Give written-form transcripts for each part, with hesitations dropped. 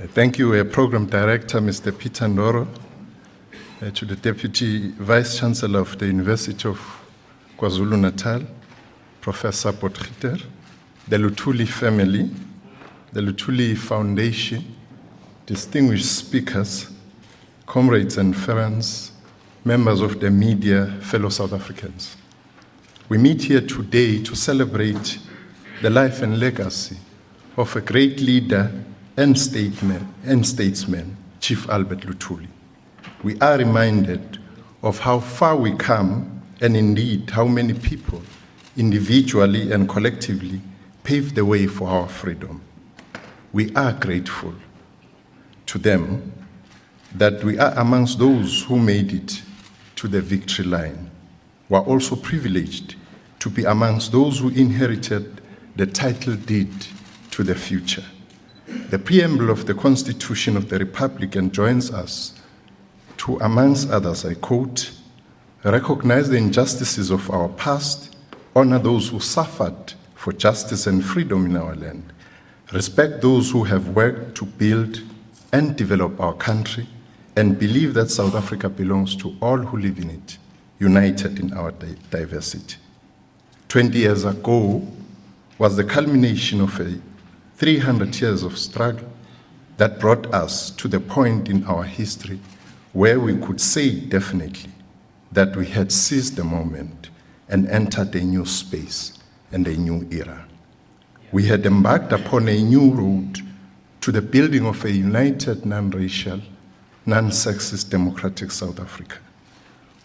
Thank you, Program Director, Mr. Peter Ndoro, to the Deputy Vice Chancellor of the University of KwaZulu-Natal, Professor Potgieter, the Luthuli family, the Luthuli Foundation, distinguished speakers, comrades and friends, members of the media, fellow South Africans. We meet here today to celebrate the life and legacy of a great leader and statesman, Chief Albert Luthuli. We are reminded of how far we come and indeed how many people, individually and collectively, paved the way for our freedom. We are grateful to them that we are amongst those who made it to the victory line. We are also privileged to be amongst those who inherited the title deed to the future. The preamble of the Constitution of the Republic enjoins us to, amongst others, I quote, recognize the injustices of our past, honor those who suffered for justice and freedom in our land, respect those who have worked to build and develop our country, and believe that South Africa belongs to all who live in it, united in our diversity. 20 years ago was the culmination of a 300 years of struggle that brought us to the point in our history where we could say definitely that we had seized the moment and entered a new space and a new era. We had embarked upon a new road to the building of a united, non-racial, non-sexist, democratic South Africa.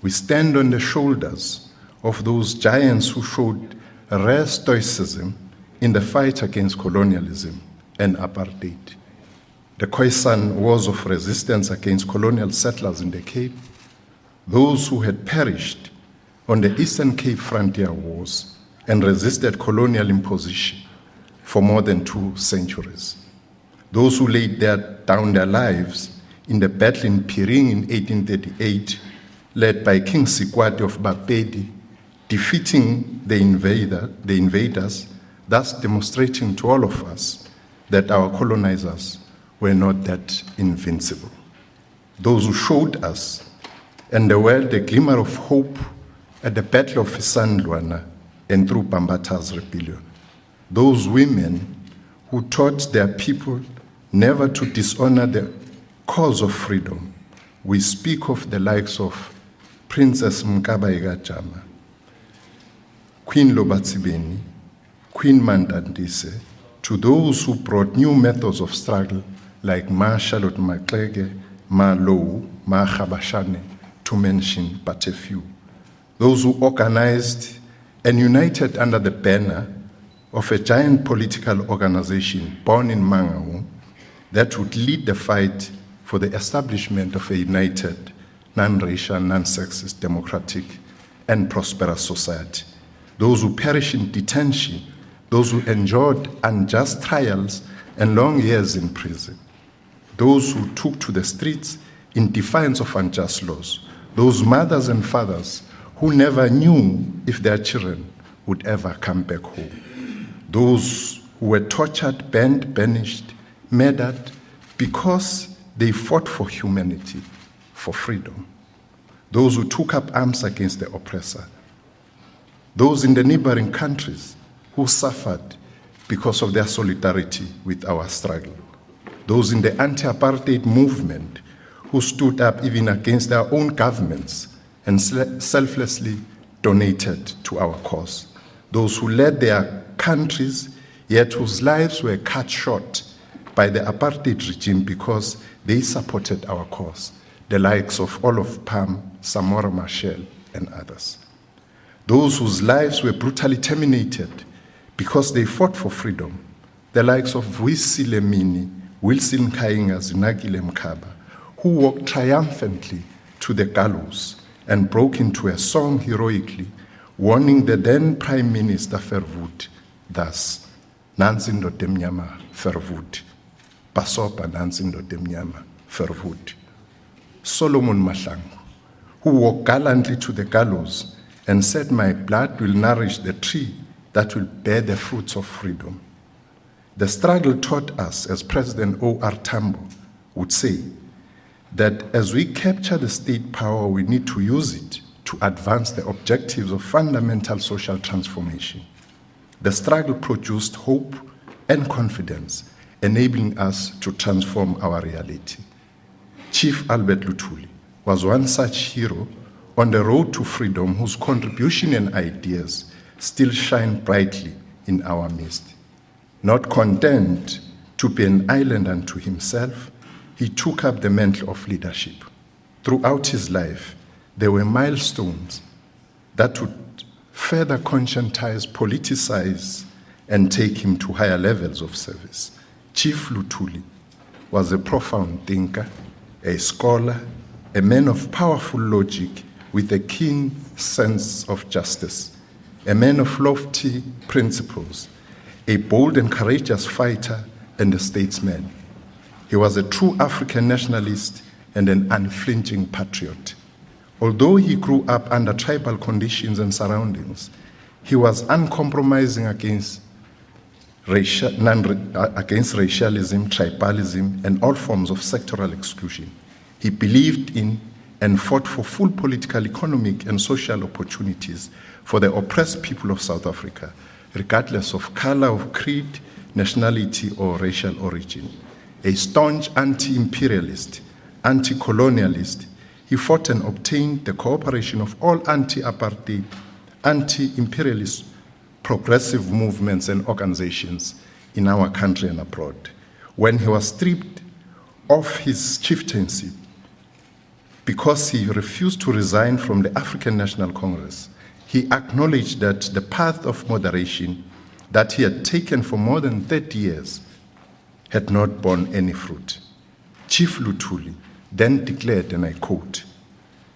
We stand on the shoulders of those giants who showed rare stoicism in the fight against colonialism and apartheid. The Khoisan wars of resistance against colonial settlers in the Cape, those who had perished on the Eastern Cape frontier wars and resisted colonial imposition for more than 2 centuries. Those who laid down their lives in the battle in Piring in 1838, led by King Sikwati of Bapedi, defeating the invaders, thus demonstrating to all of us that our colonizers were not that invincible. Those who showed us and the world a glimmer of hope at the Battle of Isandlwana and through Bambata's rebellion. Those women who taught their people never to dishonor the cause of freedom. We speak of the likes of Princess Mkabayiga Jama, Queen Lobatsibeni, Queen Mandandise, to those who brought new methods of struggle like Ma Charlotte Maxeke, Ma Lou, Ma Khabashane, to mention but a few. Those who organized and united under the banner of a giant political organization born in Mangaung that would lead the fight for the establishment of a united, non-racial, non-sexist, democratic, and prosperous society. Those who perished in detention, those who endured unjust trials and long years in prison, those who took to the streets in defiance of unjust laws, those mothers and fathers who never knew if their children would ever come back home, those who were tortured, banned, banished, murdered because they fought for humanity, for freedom, those who took up arms against the oppressor, those in the neighboring countries who suffered because of their solidarity with our struggle, those in the anti-apartheid movement who stood up even against their own governments and selflessly donated to our cause, those who led their countries yet whose lives were cut short by the apartheid regime because they supported our cause, the likes of Olof Palme, Samora Machel, and others. Those whose lives were brutally terminated because they fought for freedom, the likes of Vuyisile Mini, Wilson Kainga, Zinagile Mkaba, who walked triumphantly to the gallows and broke into a song heroically, warning the then Prime Minister Verwoerd, thus, Nansindo Demnyama Verwoerd, Pasopa Nansindo Demnyama Verwoerd. Solomon Mahlangu, who walked gallantly to the gallows and said, my blood will nourish the tree that will bear the fruits of freedom. The struggle taught us, as President O.R. Tambo would say, that as we capture the state power, we need to use it to advance the objectives of fundamental social transformation. The struggle produced hope and confidence, enabling us to transform our reality. Chief Albert Luthuli was one such hero on the road to freedom whose contribution and ideas still shine brightly in our midst. Not content to be an island unto himself, he took up the mantle of leadership. Throughout his life, there were milestones that would further conscientize, politicize, and take him to higher levels of service. Chief Luthuli was a profound thinker, a scholar, a man of powerful logic with a keen sense of justice, a man of lofty principles, a bold and courageous fighter and a statesman. He was a true African nationalist and an unflinching patriot. Although he grew up under tribal conditions and surroundings, he was uncompromising against racialism, tribalism, and all forms of sectoral exclusion. He believed in and fought for full political, economic, and social opportunities for the oppressed people of South Africa, regardless of color, of creed, nationality, or racial origin. A staunch anti-imperialist, anti-colonialist, he fought and obtained the cooperation of all anti-apartheid, anti-imperialist progressive movements and organizations in our country and abroad. When he was stripped of his chieftaincy because he refused to resign from the African National Congress, he acknowledged that the path of moderation that he had taken for more than 30 years had not borne any fruit. Chief Luthuli then declared, and I quote,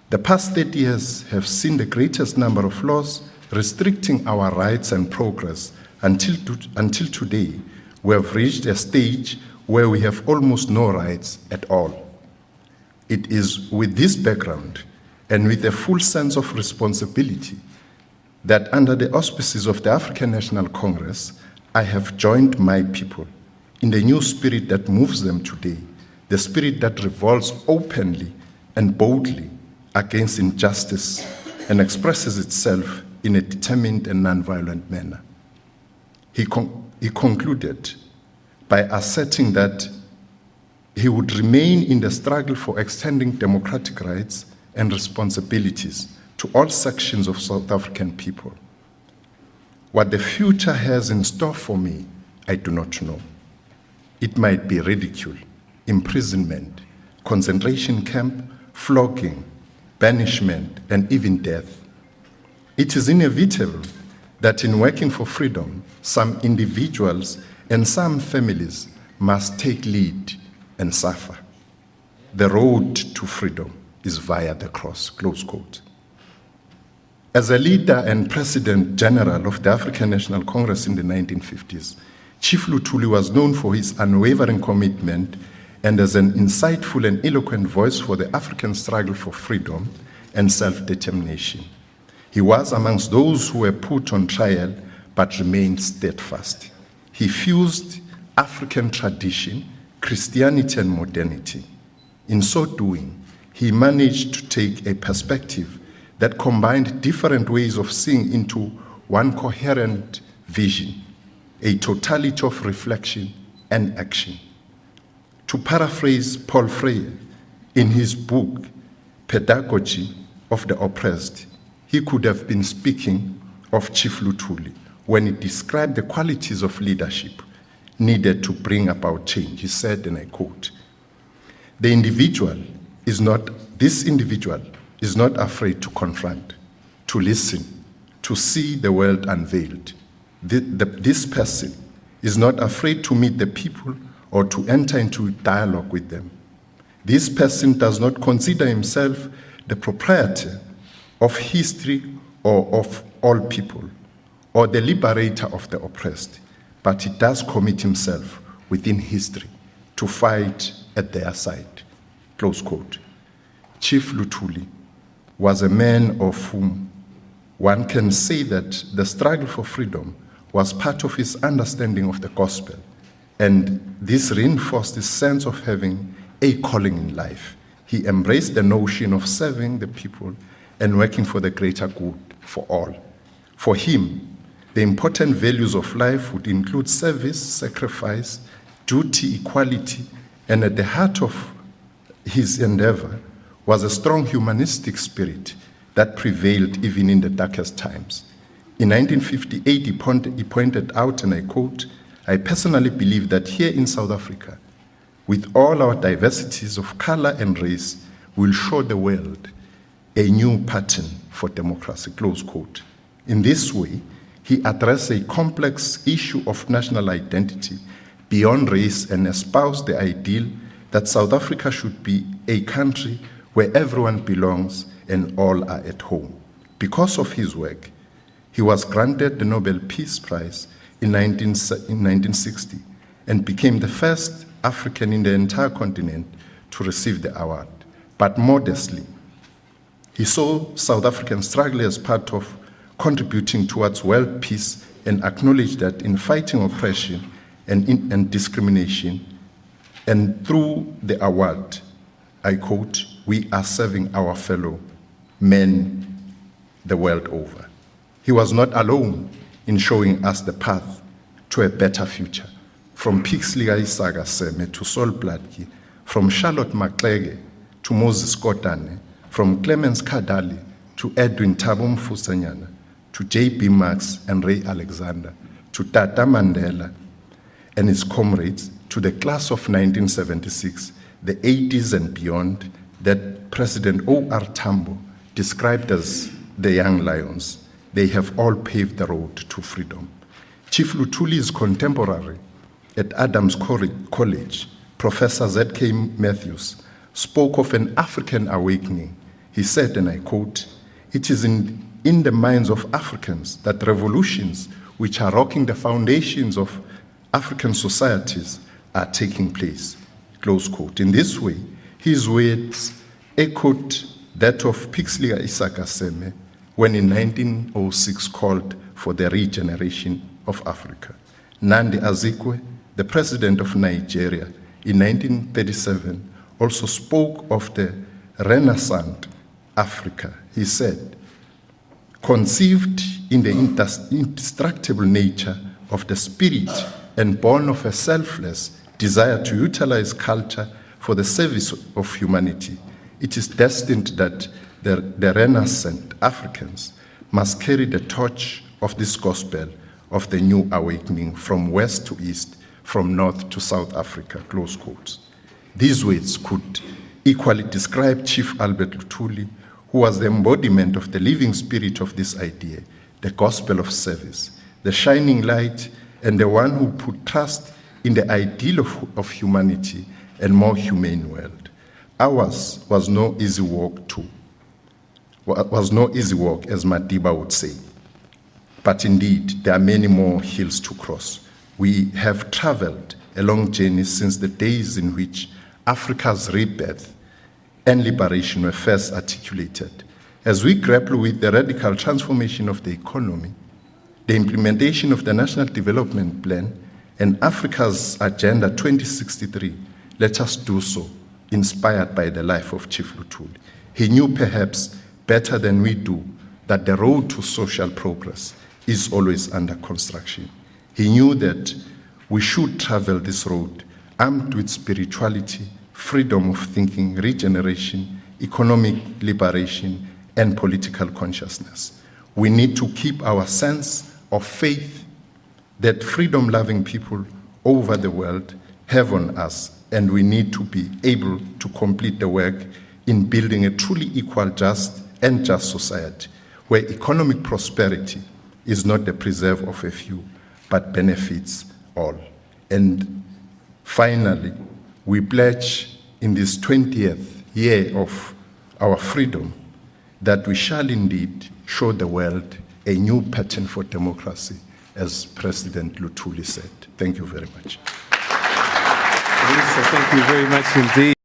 "The past 30 years have seen the greatest number of laws restricting our rights and progress until today. We have reached a stage where we have almost no rights at all. It is with this background and with a full sense of responsibility that under the auspices of the African National Congress, I have joined my people in the new spirit that moves them today, the spirit that revolts openly and boldly against injustice and expresses itself in a determined and nonviolent manner." He concluded by asserting that he would remain in the struggle for extending democratic rights and responsibilities to all sections of South African people. What the future has in store for me, I do not know. It might be ridicule, imprisonment, concentration camp, flogging, banishment, and even death. It is inevitable that in working for freedom, some individuals and some families must take lead and suffer. The road to freedom is via the cross, close quote. As a leader and President General of the African National Congress in the 1950s, Chief Luthuli was known for his unwavering commitment and as an insightful and eloquent voice for the African struggle for freedom and self-determination. He was amongst those who were put on trial but remained steadfast. He fused African tradition, Christianity, and modernity. In so doing, he managed to take a perspective that combined different ways of seeing into one coherent vision, a totality of reflection and action. To paraphrase Paul Freire in his book, Pedagogy of the Oppressed, he could have been speaking of Chief Luthuli when he described the qualities of leadership needed to bring about change. He said, and I quote, this individual is not afraid to confront, to listen, to see the world unveiled. This person is not afraid to meet the people or to enter into dialogue with them. This person does not consider himself the proprietor of history or of all people, or the liberator of the oppressed, but he does commit himself within history to fight at their side, close quote. Chief Luthuli was a man of whom one can say that the struggle for freedom was part of his understanding of the gospel and this reinforced his sense of having a calling in life. He embraced the notion of serving the people and working for the greater good for all. For him, the important values of life would include service, sacrifice, duty, equality, and at the heart of his endeavor was a strong humanistic spirit that prevailed even in the darkest times. In 1958, he pointed out, and I quote, "I personally believe that here in South Africa, with all our diversities of color and race, we'll show the world a new pattern for democracy," close quote. In this way, he addressed a complex issue of national identity beyond race and espoused the ideal that South Africa should be a country where everyone belongs and all are at home. Because of his work, he was granted the Nobel Peace Prize in 1960 and became the first African in the entire continent to receive the award. But modestly, he saw South African struggle as part of contributing towards world peace and acknowledged that in fighting oppression and discrimination, and through the award, I quote, "we are serving our fellow men the world over." He was not alone in showing us the path to a better future. From Pixley Isaka Seme to Sol Platki, from Charlotte Maklege to Moses Kotane, from Clemens Kadali to Edwin Thabo Mfusanyana, to J.B. Marx and Ray Alexander, to Tata Mandela and his comrades, to the class of 1976, the 80s and beyond, that President O.R. Tambo described as the young lions. They have all paved the road to freedom. Chief Luthuli's contemporary at Adams College, Professor Z.K. Matthews, spoke of an African awakening. He said, and I quote, "It is in the minds of Africans that revolutions which are rocking the foundations of African societies are taking place," close quote. In this way, his words echoed that of Pixley Isaka Seme when in 1906 called for the regeneration of Africa. Nnamdi Azikiwe, the president of Nigeria, in 1937 also spoke of the renaissance Africa. He said, "Conceived in the indestructible nature of the spirit and born of a selfless desire to utilize culture for the service of humanity, it is destined that the renaissance Africans must carry the torch of this gospel of the new awakening from west to east, from north to South Africa," close quotes. These words could equally describe Chief Albert Luthuli, who was the embodiment of the living spirit of this idea, the gospel of service, the shining light, and the one who put trust in the ideal of humanity and more humane world. Ours was no easy walk as Madiba would say. But indeed, there are many more hills to cross. We have traveled a long journey since the days in which Africa's rebirth and liberation were first articulated. As we grapple with the radical transformation of the economy, the implementation of the National Development Plan, and Africa's Agenda 2063, let us do so, inspired by the life of Chief Luthuli. He knew perhaps better than we do that the road to social progress is always under construction. He knew that we should travel this road armed with spirituality, freedom of thinking, regeneration, economic liberation, and political consciousness. We need to keep our sense of faith that freedom-loving people over the world have on us, and we need to be able to complete the work in building a truly equal, just society where economic prosperity is not the preserve of a few, but benefits all. And finally, we pledge in this 20th year of our freedom that we shall indeed show the world a new pattern for democracy, as President Luthuli said. Thank you very much. Thank you very much indeed.